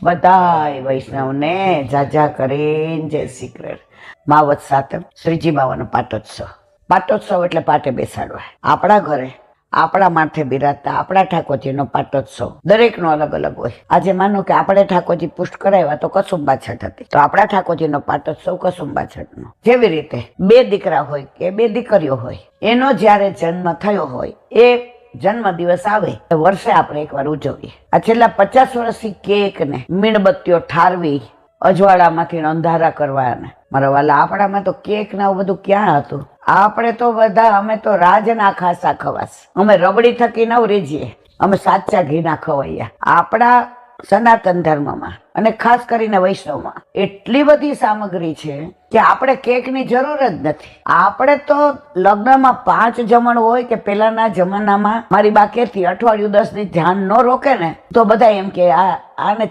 બધાય વૈષ્ણવને જાજા કરીને જય શ્રી કૃષ્ણ. માવત સાતમ શ્રીજી બાવાનો પાટોત્સવ. પાટોત્સવ એટલે પાટે બેસાડવા. આપણા ઘરે આપણા માથે બિરાજતા આપણા ઠાકોરજીનો પાટોત્સવ દરેકનો અલગ અલગ હોય. આજે માનો કે આપણે ઠાકોરજી પુષ્ટ કરાવ્યા તો કસુંબા છઠ હતી, તો આપણા ઠાકોરજીનો પાટોત્સવ કસુંબા છઠનો. જેવી રીતે બે દીકરા હોય કે બે દીકરીઓ હોય, એનો જ્યારે જન્મ થયો હોય એ જન્મ દિવસ આવે વર્ષે આપણે એકવાર ઉજવીએ. આ છેલ્લા 50 વર્ષથી કેક ને મીણબત્તીઓ ઠારવી, અજવાળામાંથી અંધારા કરવાના. મારા વાલા, આપણામાં તો કેક ને આવું બધું ક્યાં હતું? આપણે તો બધા અમે તો રાજના ખાસા ખવાસ, અમે રબડી થકી નવ રેજીએ, અમે સાચા ઘીના ખવાયા. આપણા સનાતન ધર્મમાં અને ખાસ કરીને વૈષ્ણવમાં એટલી બધી સામગ્રી છે કે આપણે કેકની જરૂર જ નથી. આપણે તો લગ્નમાં 5 જમણ હોય કે પેલાના જમાનામાં મારી બા કહેતી અઠવાડિયું 10 દી ધ્યાન ન રોકે ને તો બધા એમ કે આને